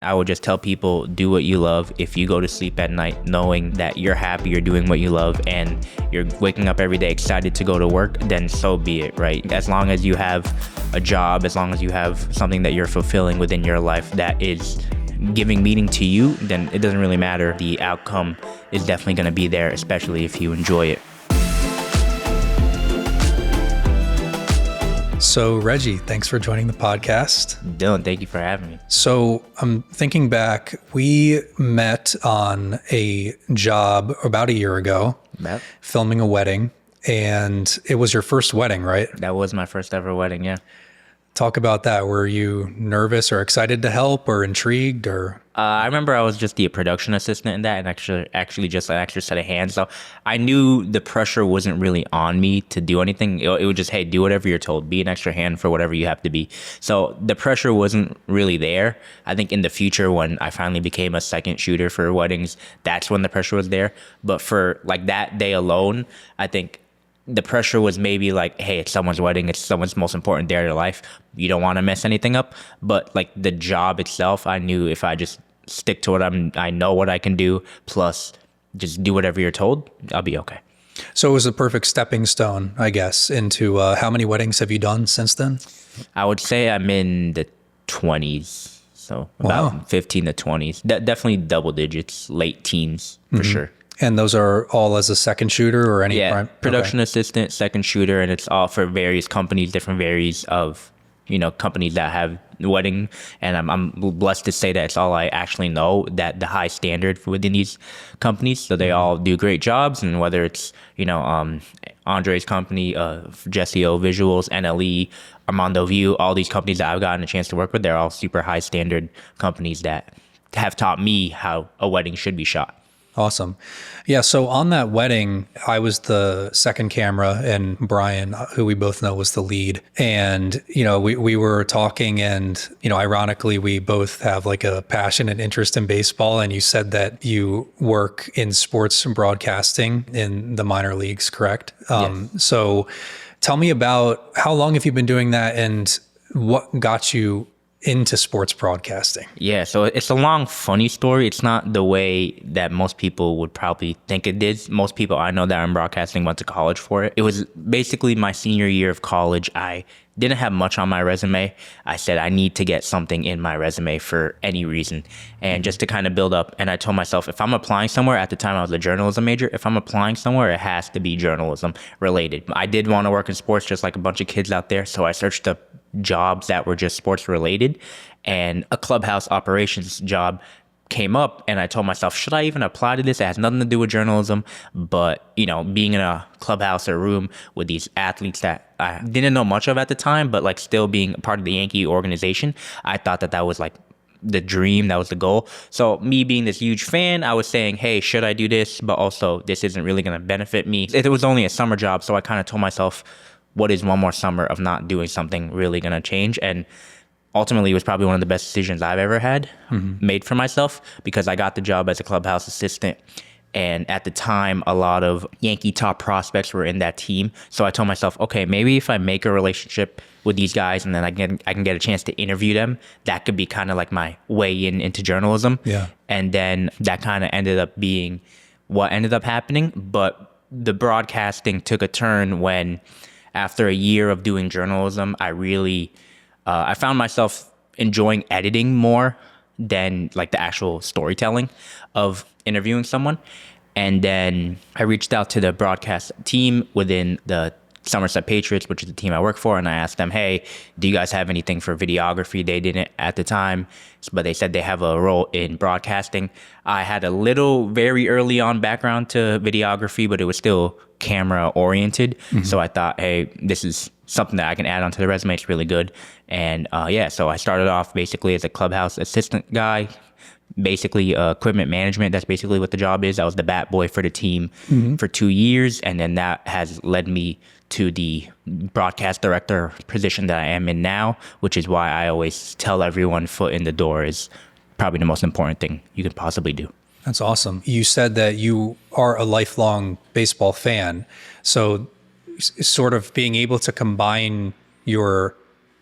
I would just tell people, do what you love. If you go to sleep at night knowing that you're happy, you're doing what you love, and you're waking up every day excited to go to work, then so be it, right? As long as you have a job, as long as you have something that you're fulfilling within your life that is giving meaning to you, then it doesn't really matter. The outcome is definitely going to be there, especially if you enjoy it. So Reggie, thanks for joining the podcast. Dylan, thank you for having me. So I'm thinking back, we met on a job about a year ago, filming a wedding, and it was your first wedding, right? That was my first ever wedding, yeah. Talk about that. Were you nervous or excited to help or intrigued or? I remember I was just the production assistant in that, and actually just an extra set of hands. So I knew the pressure wasn't really on me to do anything. It was just, hey, do whatever you're told. Be an extra hand for whatever you have to be. So the pressure wasn't really there. I think in the future, when I finally became a second shooter for weddings, that's when the pressure was there. But for like that day alone, I think the pressure was maybe like, hey, it's someone's wedding. It's someone's most important day of their life. You don't want to mess anything up. But like the job itself, I knew if I just stick to what I know what I can do, plus just do whatever you're told, I'll be okay. So it was a perfect stepping stone, I guess, into how many weddings have you done since then? I would say I'm in the 20s. So about 15 to 20s. Definitely double digits, late teens for sure. And those are all as a second shooter or any? Yeah, production assistant, second shooter, and it's all for various companies, different varies of, companies that have wedding. And I'm blessed to say that it's all I actually know, that the high standard within these companies. So they all do great jobs. And whether it's, Andre's company, Jesse O Visuals, NLE, Armando View, all these companies that I've gotten a chance to work with, they're all super high standard companies that have taught me how a wedding should be shot. Awesome. Yeah. So on that wedding, I was the second camera and Brian, who we both know, was the lead. And, we were talking and, ironically, we both have like a passion and interest in baseball. And you said that you work in sports broadcasting in the minor leagues, correct? Yes. So tell me about how long have you been doing that and what got you into sports broadcasting? Yeah, so it's a long, funny story. It's not the way that most people would probably think it is. Most people I know that are in broadcasting went to college for it. It was basically my senior year of college. I didn't have much on my resume. I said I need to get something in my resume for any reason, and just to kind of build up. And I told myself, if I'm applying somewhere, at the time I was a journalism major, if I'm applying somewhere, it has to be journalism related. I did want to work in sports just like a bunch of kids out there, so I searched up jobs that were just sports related, and a clubhouse operations job came up, and I told myself, should I even apply to this? It has nothing to do with journalism, but being in a clubhouse or room with these athletes that I didn't know much of at the time, but like still being part of the Yankee organization, I thought that was like the dream, that was the goal. So me being this huge fan, I was saying, hey, should I do this? But also this isn't really going to benefit me. It was only a summer job, so I kind of told myself, what is one more summer of not doing something really going to change? And ultimately, it was probably one of the best decisions I've ever had made for myself, because I got the job as a clubhouse assistant. And at the time, a lot of Yankee top prospects were in that team. So I told myself, okay, maybe if I make a relationship with these guys and then I can get a chance to interview them, that could be kind of like my way into journalism. Yeah. And then that kind of ended up being what ended up happening. But the broadcasting took a turn when, after a year of doing journalism, I found myself enjoying editing more than like the actual storytelling of interviewing someone. And then I reached out to the broadcast team within the Somerset Patriots, which is the team I work for, and I asked them, hey, do you guys have anything for videography? They didn't at the time, but they said they have a role in broadcasting. I had a little very early on background to videography, but it was still camera oriented. So I thought, hey, this is something that I can add onto the resume. It's really good. And so I started off basically as a clubhouse assistant guy, basically equipment management. That's basically what the job is. I was the bat boy for the team for 2 years. And then that has led me to the broadcast director position that I am in now, which is why I always tell everyone foot in the door is probably the most important thing you could possibly do. That's awesome. You said that you are a lifelong baseball fan. So sort of being able to combine your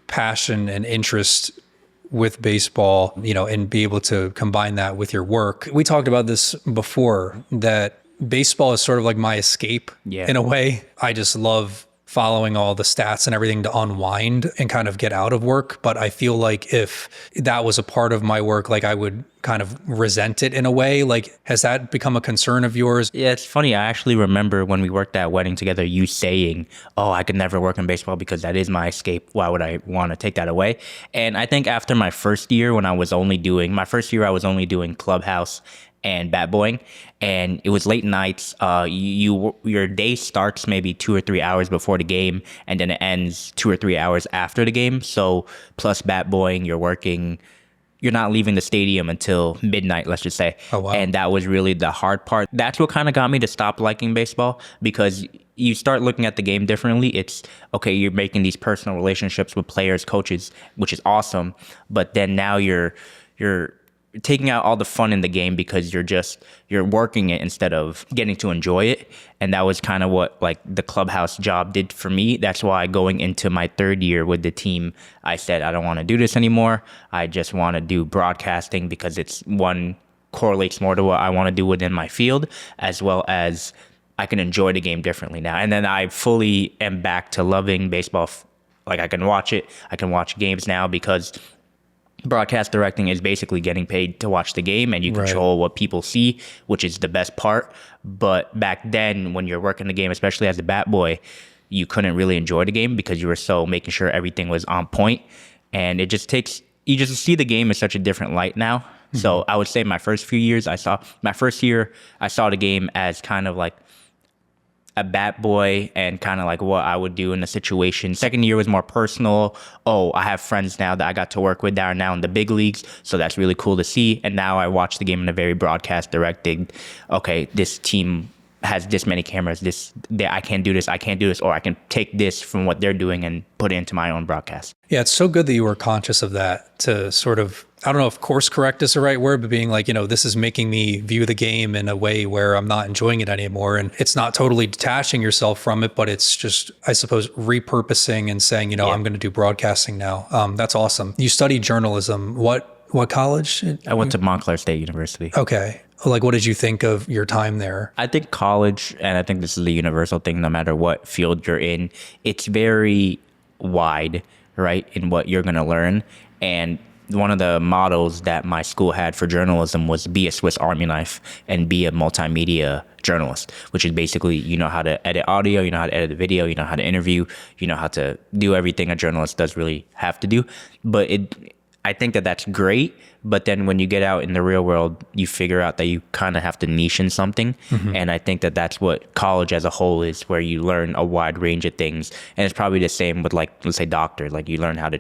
passion and interest with baseball, and be able to combine that with your work. We talked about this before, that baseball is sort of like my escape in a way. I just love following all the stats and everything to unwind and kind of get out of work. But I feel like if that was a part of my work, like I would kind of resent it in a way. Like, has that become a concern of yours? Yeah, it's funny. I actually remember when we worked that wedding together, you saying, "Oh, I could never work in baseball because that is my escape. Why would I want to take that away?" And I think after my first year, I was only doing clubhouse and bat boying, and it was late nights. Your day starts maybe 2 or 3 hours before the game, and then it ends 2 or 3 hours after the game. So plus bat boying, you're not leaving the stadium until midnight, let's just say. Oh, wow. And that was really the hard part. That's what kind of got me to stop liking baseball, because you start looking at the game differently. It's okay, you're making these personal relationships with players, coaches, which is awesome. But then now you're taking out all the fun in the game because you're working it instead of getting to enjoy it. And that was kind of what like the clubhouse job did for me. That's why going into my third year with the team, I said, I don't want to do this anymore. I just want to do broadcasting because correlates more to what I want to do within my field, as well as I can enjoy the game differently now. And then I fully am back to loving baseball. Like I can watch it. I can watch games now because broadcast directing is basically getting paid to watch the game, and you control what people see, which is the best part. But back then, when you're working the game, especially as a bat boy, you couldn't really enjoy the game because you were so making sure everything was on point. And you just see the game in such a different light now. Mm-hmm. So I would say my first year, I saw the game as kind of like a bat boy and kind of like what I would do in a situation. Second year was more personal. Oh, I have friends now that I got to work with that are now in the big leagues. So that's really cool to see. And now I watch the game in a very broadcast directed. Okay, this team has this many cameras. I can't do this. Or I can take this from what they're doing and put it into my own broadcast. Yeah, it's so good that you were conscious of that, to sort of, I don't know if course correct is the right word, but being like, this is making me view the game in a way where I'm not enjoying it anymore. And it's not totally detaching yourself from it, but it's just, I suppose, repurposing and saying, I'm going to do broadcasting now. That's awesome. You studied journalism. What college? I went to Montclair State University. Okay. Like, what did you think of your time there? I think college, and I think this is the universal thing, no matter what field you're in, it's very wide, right, in what you're going to learn. And one of the models that my school had for journalism was be a Swiss Army knife and be a multimedia journalist, which is basically, you know how to edit audio, you know how to edit the video, you know how to interview, you know how to do everything a journalist does really have to do. But I think that that's great. But then when you get out in the real world, you figure out that you kind of have to niche in something. Mm-hmm. And I think that that's what college as a whole is, where you learn a wide range of things. And it's probably the same with, like, let's say doctor, like you learn how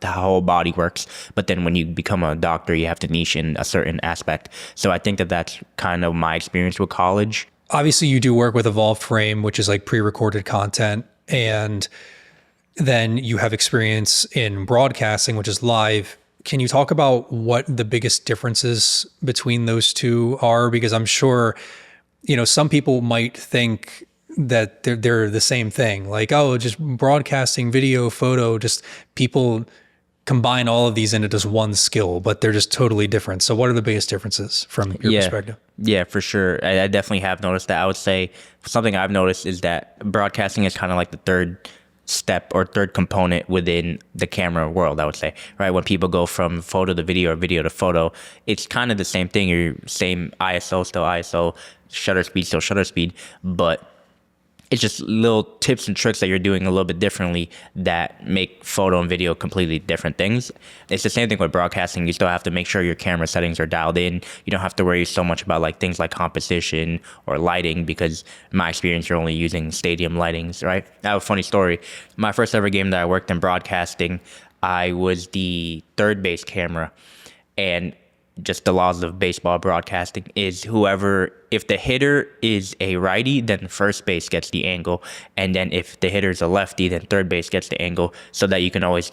the whole body works. But then when you become a doctor, you have to niche in a certain aspect. So I think that that's kind of my experience with college. Obviously, you do work with Evolved Frame, which is like pre-recorded content. And then you have experience in broadcasting, which is live. Can you talk about what the biggest differences between those two are? Because I'm sure, some people might think that they're the same thing. Like, oh, just broadcasting, video, photo, just people combine all of these into just one skill, but they're just totally different. So what are the biggest differences from your perspective? Yeah, for sure. I definitely have noticed that. I would say something I've noticed is that broadcasting is kind of like the third step or third component within the camera world, I would say, right? When people go from photo to video or video to photo, it's kind of the same thing. Your same ISO, still ISO, shutter speed, still shutter speed, but it's just little tips and tricks that you're doing a little bit differently that make photo and video completely different things. It's the same thing with broadcasting. You still have to make sure your camera settings are dialed in. You don't have to worry so much about like things like composition or lighting, because in my experience, you're only using stadium lightings, right? I have a funny story. My first ever game that I worked in broadcasting, I was the third base camera, and just the laws of baseball broadcasting is if the hitter is a righty, then first base gets the angle. And then if the hitter's a lefty, then third base gets the angle, so that you can always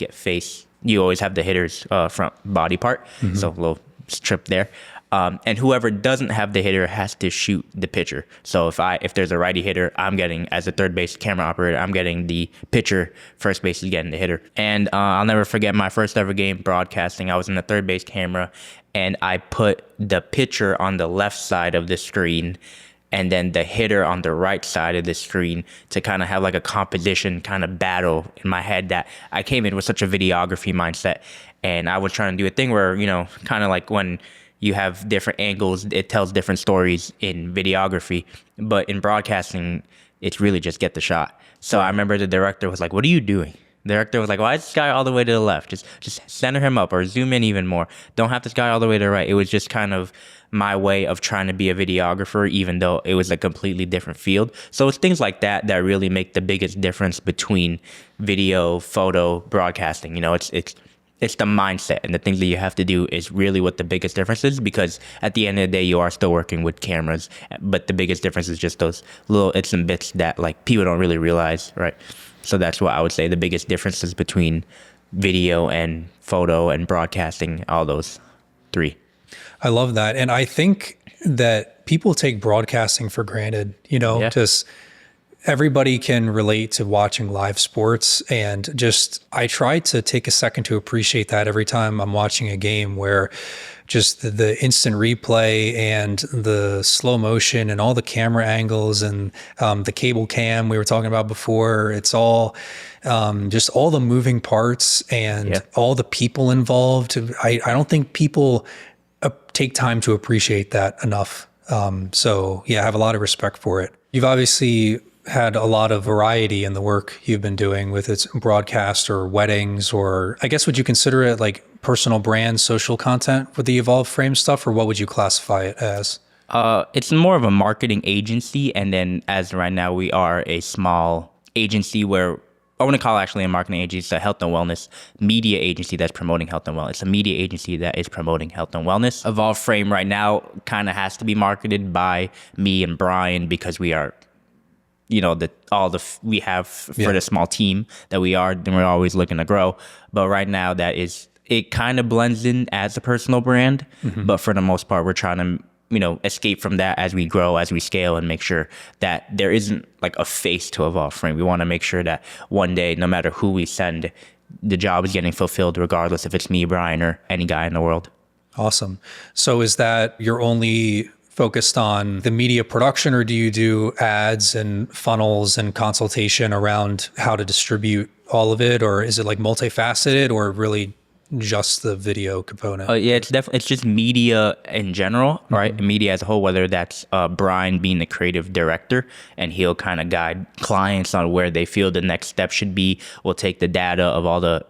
you always have the hitter's front body part. Mm-hmm. So a little strip there. And whoever doesn't have the hitter has to shoot the pitcher. So if there's a righty hitter, I'm getting, as a third base camera operator, I'm getting the pitcher. First base is getting the hitter. And I'll never forget my first ever game broadcasting. I was in the third base camera, and I put the pitcher on the left side of the screen, and then the hitter on the right side of the screen, to kind of have like a composition kind of battle in my head. That I came in with such a videography mindset, and I was trying to do a thing where, kind of like when you have different angles, it tells different stories in videography. But in broadcasting, it's really just get the shot. So I remember the director was like, "What are you doing?" The director was like, "Why is this guy all the way to the left? Just center him up or zoom in even more. Don't have this guy all the way to the right." It was just kind of my way of trying to be a videographer, even though it was a completely different field. So it's things like that that really make the biggest difference between video, photo, broadcasting. It's the mindset and the things that you have to do is really what the biggest difference is, because at the end of the day, you are still working with cameras, but the biggest difference is just those little its and bits that like people don't really realize, right? So that's what I would say the biggest differences between video and photo and broadcasting, all those three. I love that. And I think that people take broadcasting for granted, just everybody can relate to watching live sports. And just, I try to take a second to appreciate that every time I'm watching a game, where just the instant replay and the slow motion and all the camera angles and the cable cam we were talking about before, it's all just all the moving parts and all the people involved. I don't think people take time to appreciate that enough. So yeah, I have a lot of respect for it. You've obviously had a lot of variety in the work you've been doing with its broadcast or weddings, or I guess, would you consider it like personal brand, social content with the Evolve Frame stuff, or what would you classify it as? It's more of a marketing agency. And then as right now, we are a small agency where I want to call it actually a marketing agency. It's a health and wellness media agency that's promoting health and wellness. It's a media agency that is promoting health and wellness. Evolve Frame right now kind of has to be marketed by me and Brian, because we are, we have for the small team that we are, then we're always looking to grow. But right now it kind of blends in as a personal brand. Mm-hmm. But for the most part, we're trying to, escape from that as we grow, as we scale, and make sure that there isn't like a face to Evolve Frame. We want to make sure that one day, no matter who we send, the job is getting fulfilled, regardless if it's me, Brian, or any guy in the world. Awesome. So is that you're only focused on the media production, or do you do ads and funnels and consultation around how to distribute all of it? Or is it like multifaceted, or really just the video component? Yeah, it's just media in general, right? Mm-hmm. Media as a whole, whether that's Brian being the creative director, and he'll kind of guide clients on where they feel the next step should be. We'll take the data of all the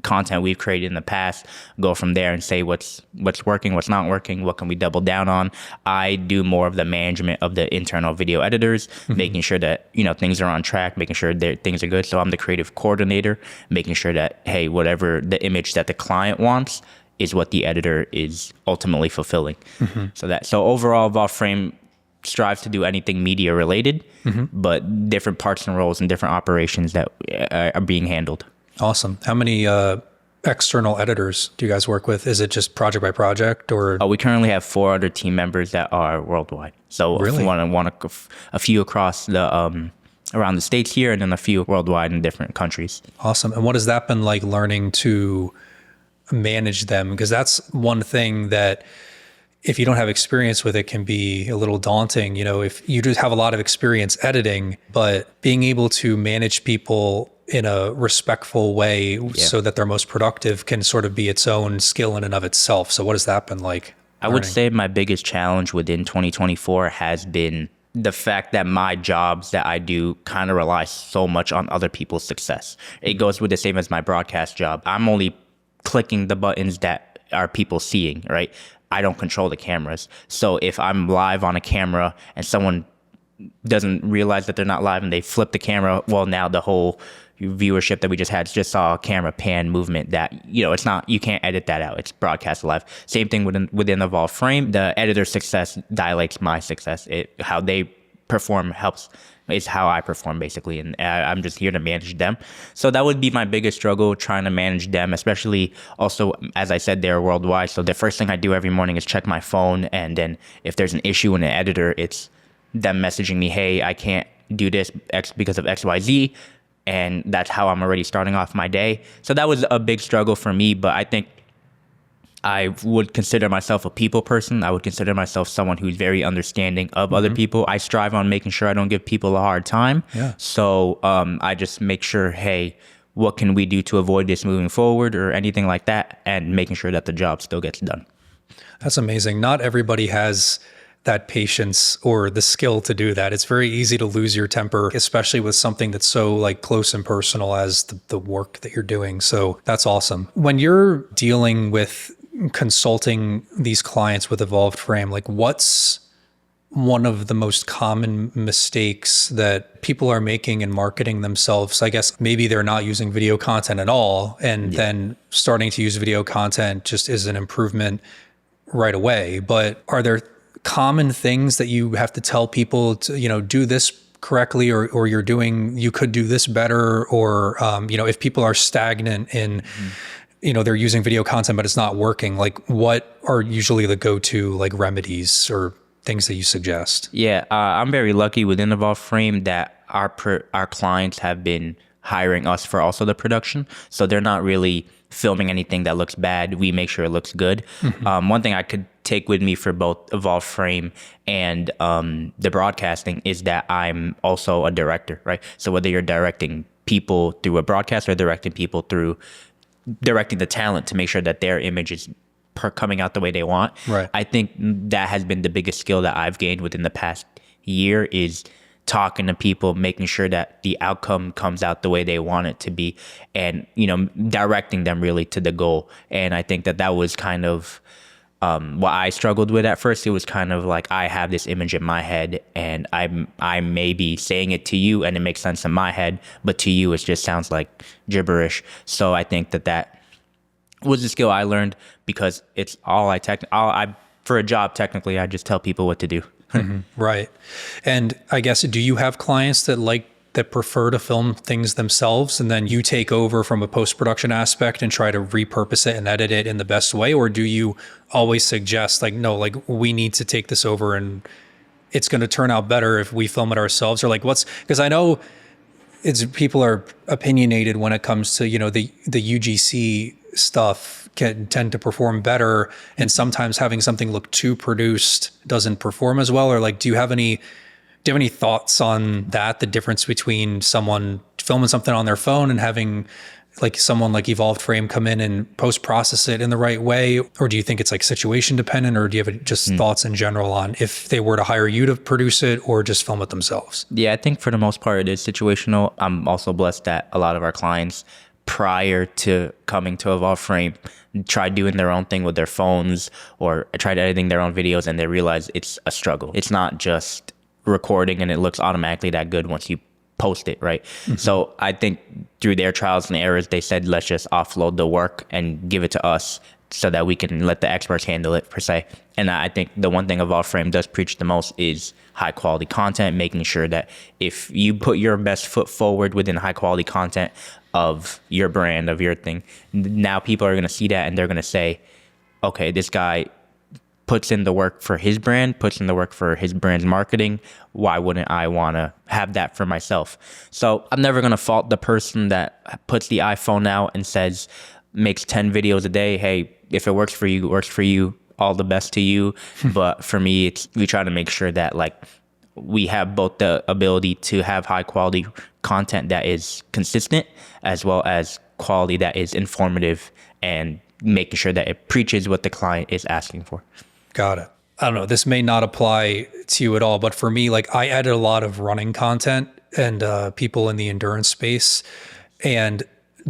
content we've created in the past, go from there and say what's working, what's not working, what can we double down on. I do more of the management of the internal video editors, mm-hmm. making sure that things are on track, making sure that things are good. So I'm the creative coordinator, making sure that, hey, whatever the image that the client wants is what the editor is ultimately fulfilling. Mm-hmm. So overall, Evolve Frame strives to do anything media related, mm-hmm. but different parts and roles and different operations that are being handled. Awesome. How many external editors do you guys work with? Is it just project by project, or? We currently have 4 other team members that are worldwide. So really? a few across the around the States here, and then a few worldwide in different countries. Awesome. And what has that been like, learning to manage them? Because that's one thing that, if you don't have experience with it, can be a little daunting. If you just have a lot of experience editing, but being able to manage people in a respectful way so that they're most productive can sort of be its own skill in and of itself. So what has that been like? I would say my biggest challenge within 2024 has been the fact that my jobs that I do kind of rely so much on other people's success. It goes with the same as my broadcast job. I'm only clicking the buttons that are people seeing, right? I don't control the cameras. So if I'm live on a camera and someone doesn't realize that they're not live and they flip the camera, well, now the whole viewership that we just had just saw a camera pan movement that, it's not, you can't edit that out. It's broadcast live. Same thing within Evolve Frame. The editor's success dilates my success. How they perform helps is how I perform basically, and I'm just here to manage them. So that would be my biggest struggle, trying to manage them, especially also, as I said, they're worldwide. So the first thing I do every morning is check my phone, and then if there's an issue in the editor, it's them messaging me, hey, I can't do this X because of XYZ, and that's how I'm already starting off my day. So that was a big struggle for me, but I think I would consider myself a people person. I would consider myself someone who's very understanding of other people. I strive on making sure I don't give people a hard time. Yeah. So I just make sure, hey, what can we do to avoid this moving forward or anything like that, and making sure that the job still gets done. That's amazing. Not everybody has that patience or the skill to do that. It's very easy to lose your temper, especially with something that's so like close and personal as the work that you're doing. So that's awesome. When you're dealing with consulting these clients with Evolved Frame, like what's one of the most common mistakes that people are making in marketing themselves? I guess maybe they're not using video content at all, and then starting to use video content just is an improvement right away. But are there common things that you have to tell people to, do this correctly, or you could do this better, or, if people are stagnant in, they're using video content, but it's not working, like what are usually the go-to like remedies or things that you suggest? Yeah, I'm very lucky within Evolve Frame that our clients have been hiring us for also the production. So they're not really filming anything that looks bad. We make sure it looks good. One thing I could take with me for both Evolve Frame and the broadcasting is that I'm also a director, right? So whether you're directing people through a broadcast or directing people through directing the talent to make sure that their image is coming out the way they want. Right. I think that has been the biggest skill that I've gained within the past year, is talking to people, making sure that the outcome comes out the way they want it to be, and, directing them really to the goal. And I think that was kind of what I struggled with at first. It was kind of like, I have this image in my head and I may be saying it to you and it makes sense in my head, but to you, it just sounds like gibberish. So I think that was a skill I learned, because it's for a job, technically, I just tell people what to do. Right. And I guess, do you have clients that prefer to film things themselves, and then you take over from a post-production aspect and try to repurpose it and edit it in the best way? Or do you always suggest like, no, like we need to take this over and it's going to turn out better if we film it ourselves? Or like because I know people are opinionated when it comes to, the UGC stuff can tend to perform better, and sometimes having something look too produced doesn't perform as well. Or like, do you have any thoughts on that, the difference between someone filming something on their phone and having like someone like Evolved Frame come in and post-process it in the right way? Or do you think it's like situation dependent, or do you have just thoughts in general on if they were to hire you to produce it or just film it themselves? Yeah, I think for the most part it is situational. I'm also blessed that a lot of our clients, prior to coming to Evolve Frame, tried doing their own thing with their phones or tried editing their own videos, and they realize it's a struggle. It's not just recording and it looks automatically that good once you post it, right? So I think through their trials and errors, they said, let's just offload the work and give it to us so that we can let the experts handle it, per se. And I think the one thing Evolve Frame does preach the most is high quality content, making sure that if you put your best foot forward within high quality content of your brand, of your thing, now people are going to see that and they're going to say, okay, this guy puts in the work for his brand, puts in the work for his brand's marketing. Why wouldn't I want to have that for myself? So I'm never going to fault the person that puts the iPhone out and says, makes 10 videos a day. Hey, if it works for you, it works for you. All the best to you. But for me, we try to make sure that like we have both the ability to have high quality content that is consistent, as well as quality that is informative, and making sure that it preaches what the client is asking for. Got it. I don't know, this may not apply to you at all, but for me, like I edit a lot of running content and people in the endurance space, and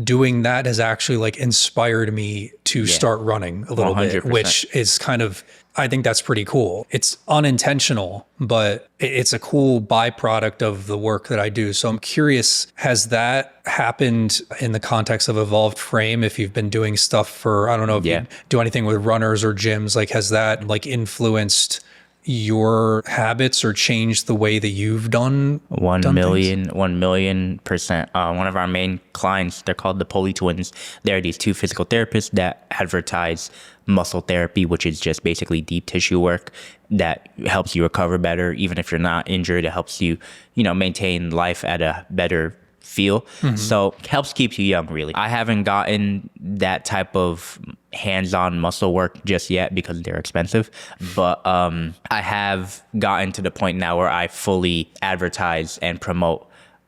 doing that has actually like inspired me to start running a little 100%. bit, which is kind of, I think that's pretty cool. It's unintentional, but it's a cool byproduct of the work that I do. So I'm curious, has that happened in the context of Evolved Frame? If you've been doing stuff for, I don't know if you do anything with runners or gyms, like has that like influenced your habits or changed the way that you've done 1,000,000%. One of our main clients, they're called the Poly Twins. They're these two physical therapists that advertise muscle therapy, which is just basically deep tissue work that helps you recover better. Even if you're not injured, it helps you, maintain life at a better feel. So it helps keep you young, really. I haven't gotten that type of hands-on muscle work just yet because they're expensive. But I have gotten to the point now where I fully advertise and promote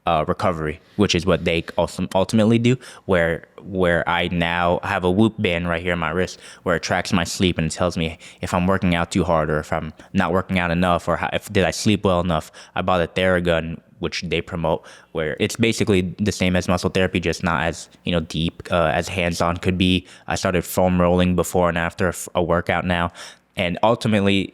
recovery, which is what they also ultimately do, where I now have a Whoop band right here on my wrist where it tracks my sleep and it tells me if I'm working out too hard or if I'm not working out enough or did I sleep well enough. I bought a Theragun, which they promote, where it's basically the same as muscle therapy, just not as deep as hands-on could be. I started foam rolling before and after a workout now, and ultimately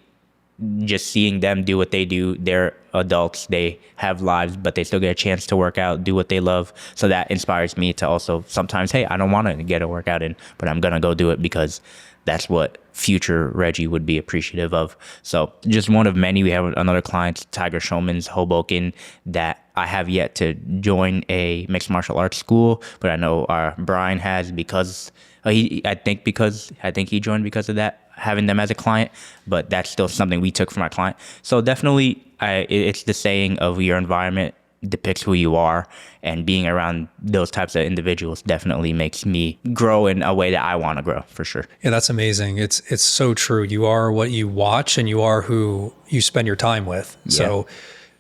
just seeing them do what they do. They're adults, they have lives, but they still get a chance to work out, do what they love. So that inspires me to also sometimes, hey, I don't want to get a workout in, but I'm gonna go do it because that's what future Reggie would be appreciative of. So just one of many. We have another client, Tiger Showman's Hoboken, that I have yet to join a mixed martial arts school, but I know Brian has because I think he joined because of that, having them as a client, but that's still something we took from our client. So definitely it's the saying of your environment depicts who you are, and being around those types of individuals definitely makes me grow in a way that I want to grow, for sure. Yeah, that's amazing. It's so true. You are what you watch and you are who you spend your time with. Yeah. So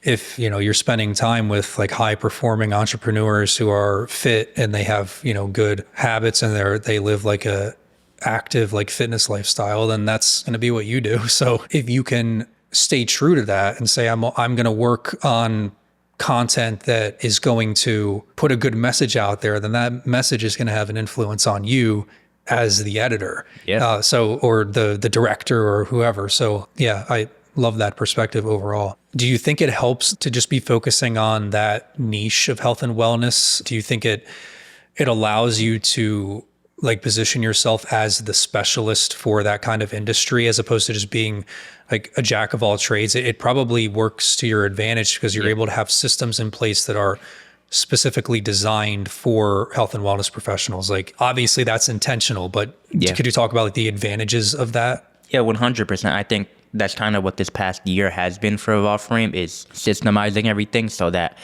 if you're spending time with like high performing entrepreneurs who are fit and they have good habits and they live like a active like fitness lifestyle, then that's going to be what you do. So if you can stay true to that and say I'm going to work on content that is going to put a good message out there, then that message is going to have an influence on you as the editor. Yeah. Or the director or whoever. So yeah, I love that perspective overall. Do you think it helps to just be focusing on that niche of health and wellness? Do you think it allows you to like position yourself as the specialist for that kind of industry as opposed to just being like a jack of all trades? It probably works to your advantage because you're able to have systems in place that are specifically designed for health and wellness professionals. Like obviously that's intentional, but could you talk about like the advantages of that? Yeah, 100%. I think that's kind of what this past year has been for Evolve Frame, is systemizing everything so that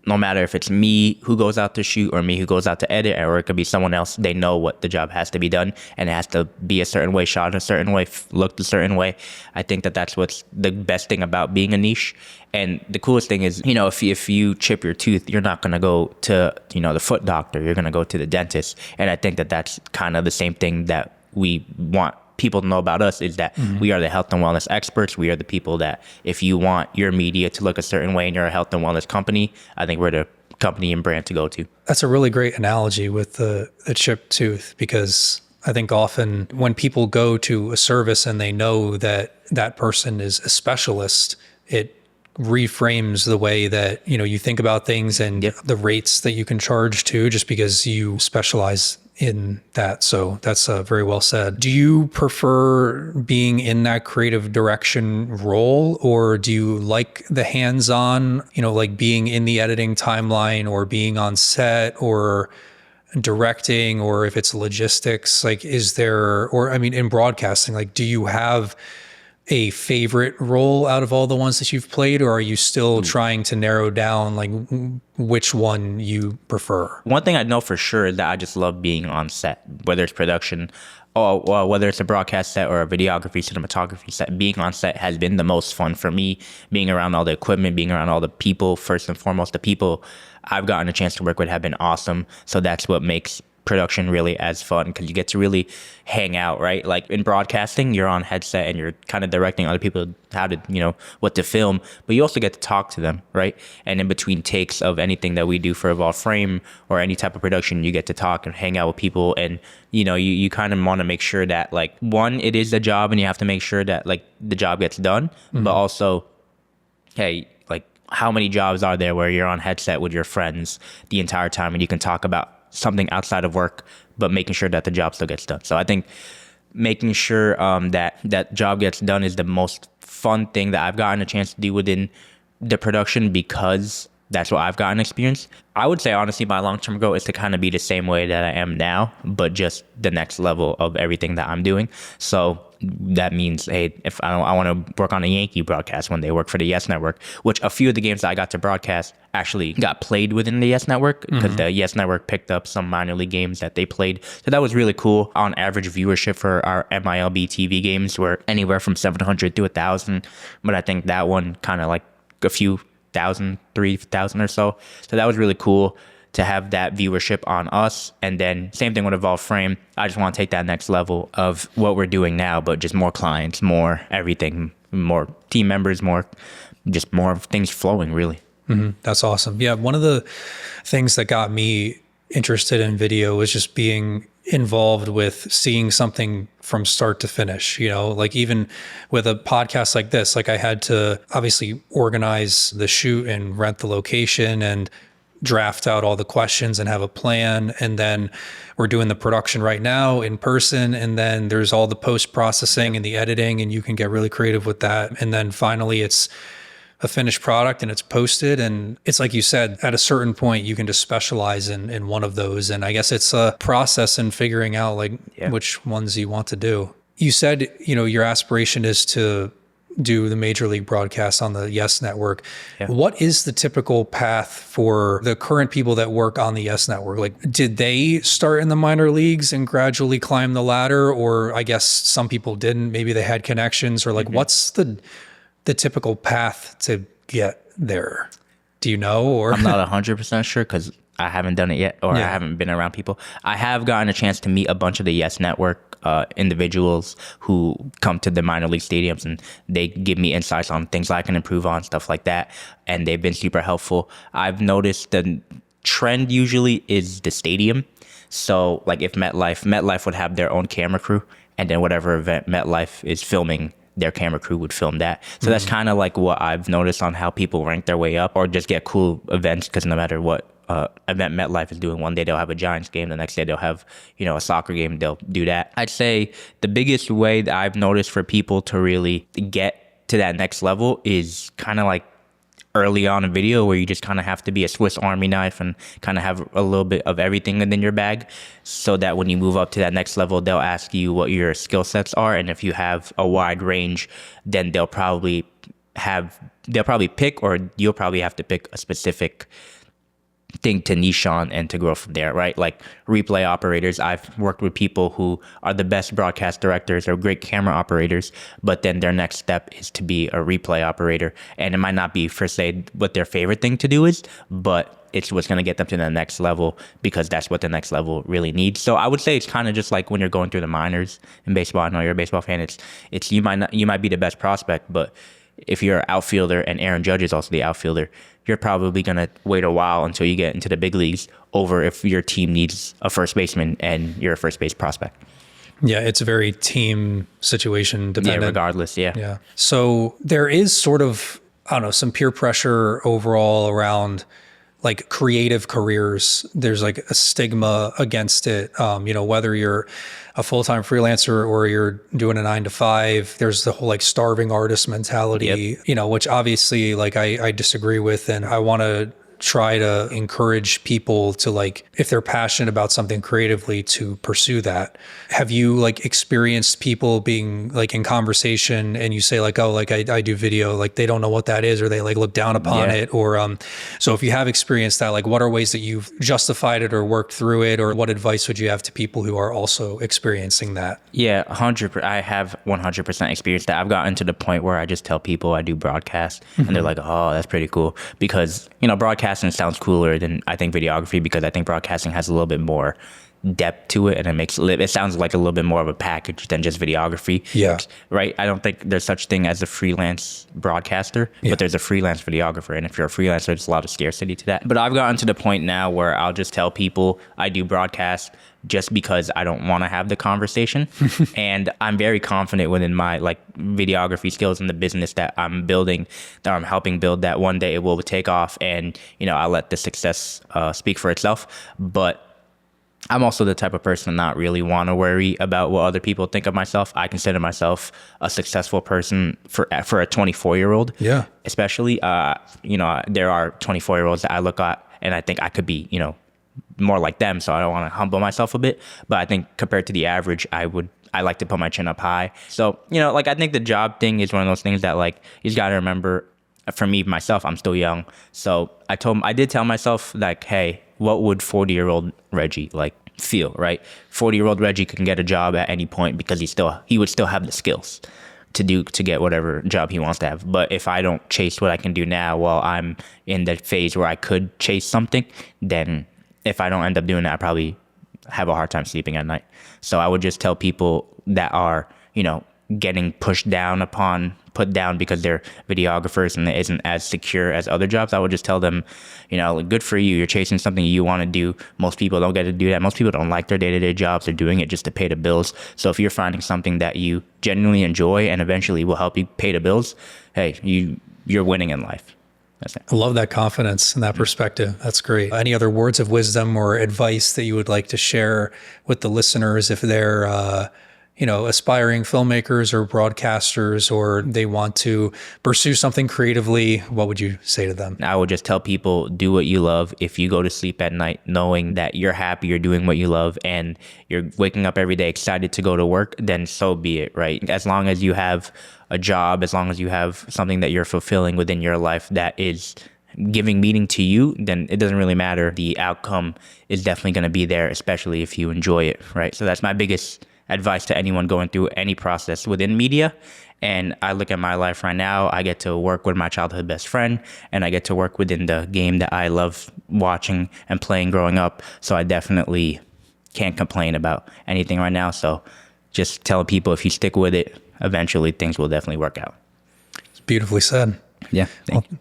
no matter if it's me who goes out to shoot or me who goes out to edit, or it could be someone else, they know what the job has to be done and it has to be a certain way, shot a certain way, looked a certain way. I think that's what's the best thing about being a niche. And the coolest thing is, if you chip your tooth, you're not going to go to, the foot doctor. You're going to go to the dentist. And I think that's kind of the same thing that we want people to know about us, is that we are the health and wellness experts. We are the people that if you want your media to look a certain way and you're a health and wellness company, I think we're the company and brand to go to. That's a really great analogy with the chipped tooth, because I think often when people go to a service and they know that that person is a specialist, it reframes the way that, you think about things and the rates that you can charge to, just because you specialize in that. So that's very well said. Do you prefer being in that creative direction role, or do you like the hands-on, like being in the editing timeline or being on set or directing, or if it's logistics, like in broadcasting, like do you have a favorite role out of all the ones that you've played, or are you still trying to narrow down like which one you prefer? One thing I know for sure is that I just love being on set, whether it's production or whether it's a broadcast set or a videography, cinematography set. Being on set has been the most fun for me, being around all the equipment, being around all the people. First and foremost, the people I've gotten a chance to work with have been awesome. So that's what makes production really as fun, because you get to really hang out, right? Like in broadcasting, you're on headset and you're kind of directing other people how to, what to film, but you also get to talk to them, right? And in between takes of anything that we do for Evolve Frame or any type of production, you get to talk and hang out with people, and you kind of want to make sure that, like, one, it is a job and you have to make sure that like the job gets done, but also, hey, like how many jobs are there where you're on headset with your friends the entire time and you can talk about something outside of work, but making sure that the job still gets done. So I think making sure that job gets done is the most fun thing that I've gotten a chance to do within the production, because that's what I've gotten experience. I would say, honestly, my long-term goal is to kind of be the same way that I am now, but just the next level of everything that I'm doing. So that means, hey, if I want to work on a Yankee broadcast when they work for the Yes Network, which a few of the games that I got to broadcast actually got played within the Yes Network, because the Yes Network picked up some minor league games that they played. So that was really cool. On average, viewership for our MILB TV games were anywhere from 700 to 1,000, but I think that one kind of like a few thousand, 3,000 or so. So that was really cool to have that viewership on us. And then same thing with Evolve Frame. I just want to take that next level of what we're doing now, but just more clients, more everything, more team members, more things flowing, really. That's awesome. Yeah. One of the things that got me interested in video was just being involved with seeing something from start to finish, like even with a podcast like this, like I had to obviously organize the shoot and rent the location and draft out all the questions and have a plan. And then we're doing the production right now in person. And then there's all the post-processing and the editing, and you can get really creative with that. And then finally it's a finished product and it's posted. And it's like you said, at a certain point, you can just specialize in one of those. And I guess it's a process in figuring out which ones you want to do. You said, your aspiration is to do the major league broadcast on the Yes Network. Yeah. What is the typical path for the current people that work on the Yes Network? Like, did they start in the minor leagues and gradually climb the ladder? Or I guess some people didn't, maybe they had connections, or what's the typical path to get there? Do you know? Or I'm not 100% sure because I haven't done it yet, or I haven't been around people. I have gotten a chance to meet a bunch of the Yes Network individuals who come to the minor league stadiums, and they give me insights on things I can improve on, stuff like that. And they've been super helpful. I've noticed the trend usually is the stadium. So like if MetLife would have their own camera crew, and then whatever event MetLife is filming, their camera crew would film that. So that's kind of like what I've noticed on how people rank their way up or just get cool events, because no matter what event MetLife is doing, one day they'll have a Giants game, the next day they'll have, a soccer game, they'll do that. I'd say the biggest way that I've noticed for people to really get to that next level is kind of like early on in video, where you just kind of have to be a Swiss Army knife and kind of have a little bit of everything within your bag, so that when you move up to that next level, they'll ask you what your skill sets are. And if you have a wide range, then they'll probably pick, or you'll probably have to pick a specific thing to niche on and to grow from there, right? Like replay operators, I've worked with people who are the best broadcast directors or great camera operators, but then their next step is to be a replay operator. And it might not be per se what their favorite thing to do is, but it's what's going to get them to the next level, because that's what the next level really needs. So I would say it's kind of just like when you're going through the minors in baseball. I know you're a baseball fan. It's you might be the best prospect, but if you're an outfielder and Aaron Judge is also the outfielder, you're probably going to wait a while until you get into the big leagues, over if your team needs a first baseman and you're a first base prospect. Yeah, it's a very team situation dependent. Yeah, regardless, yeah. Yeah. So there is sort of, I don't know, some peer pressure overall around like creative careers. There's like a stigma against it. Whether you're a full-time freelancer or you're doing a 9-to-5, there's the whole like starving artist mentality, which obviously like I disagree with. And I want to try to encourage people to, like, if they're passionate about something creatively, to pursue that. Have you like experienced people being like in conversation and you say like, oh, like I do video, like they don't know what that is, or they like look down upon it, or so if you have experienced that, like what are ways that you've justified it or worked through it, or what advice would you have to people who are also experiencing that? Yeah, 100%. I have 100% experienced that. I've gotten to the point where I just tell people I do broadcast, and they're like, oh, that's pretty cool, because broadcasting sounds cooler than I think videography, because I think broadcasting has a little bit more depth to it, and it sounds like a little bit more of a package than just videography. Yeah. Right? I don't think there's such thing as a freelance broadcaster, but there's a freelance videographer. And if you're a freelancer, there's a lot of scarcity to that. But I've gotten to the point now where I'll just tell people I do broadcast just because I don't want to have the conversation. And I'm very confident within my like videography skills and the business that I'm building, that I'm helping build, that one day it will take off, and I'll let the success speak for itself. But I'm also the type of person to not really want to worry about what other people think of myself. I consider myself a successful person for a 24-year-old. Yeah. Especially, there are 24-year-olds that I look at and I think I could be, more like them. So I don't want to humble myself a bit. But I think compared to the average, I like to put my chin up high. So, I think the job thing is one of those things that like, you just got to remember, for me, myself, I'm still young. So I did tell myself like, hey, what would 40-year-old Reggie like feel, right? 40-year-old Reggie can get a job at any point because he would still have the skills to get whatever job he wants to have. But if I don't chase what I can do now while I'm in the phase where I could chase something, then if I don't end up doing that, I probably have a hard time sleeping at night. So I would just tell people that are, getting put down because they're videographers and it isn't as secure as other jobs. I would just tell them, good for you. You're chasing something you want to do. Most people don't get to do that. Most people don't like their day-to-day jobs. They're doing it just to pay the bills. So if you're finding something that you genuinely enjoy and eventually will help you pay the bills, hey, you're winning in life. That's it. I love that confidence and that perspective. That's great. Any other words of wisdom or advice that you would like to share with the listeners if they're aspiring filmmakers or broadcasters, or they want to pursue something creatively? What would you say to them? I would just tell people, do what you love. If you go to sleep at night knowing that you're happy, you're doing what you love, and you're waking up every day excited to go to work, then so be it, right? As long as you have a job, as long as you have something that you're fulfilling within your life that is giving meaning to you, then it doesn't really matter. The outcome is definitely going to be there, especially if you enjoy it, right? So that's my biggest advice to anyone going through any process within media. And I look at my life right now, I get to work with my childhood best friend, and I get to work within the game that I love watching and playing growing up. So I definitely can't complain about anything right now. So just telling people, if you stick with it, eventually things will definitely work out. It's beautifully said. Yeah.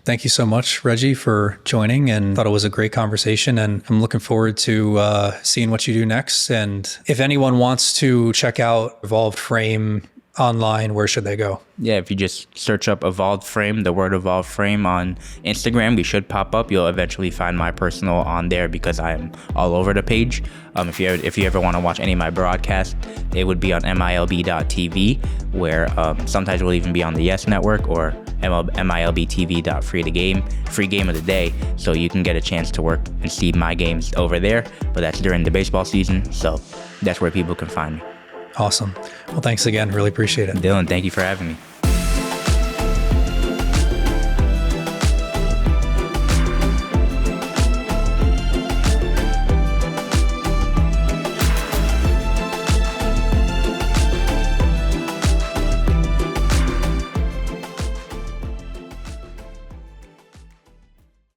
Thank you so much, Reggie, for joining, and thought it was a great conversation, and I'm looking forward to seeing what you do next. And if anyone wants to check out Evolved Frame online, where should they go? Yeah, if you just search up Evolved Frame, the word Evolved Frame on Instagram, we should pop up. You'll eventually find my personal on there because I'm all over the page. If you ever want to watch any of my broadcasts, it would be on milb.tv, where sometimes we'll even be on the Yes Network, or milbtv.free free game of the day. So you can get a chance to work and see my games over there, but that's during the baseball season. So that's where people can find me. Awesome. Well, thanks again. Really appreciate it. Dylan, thank you for having me.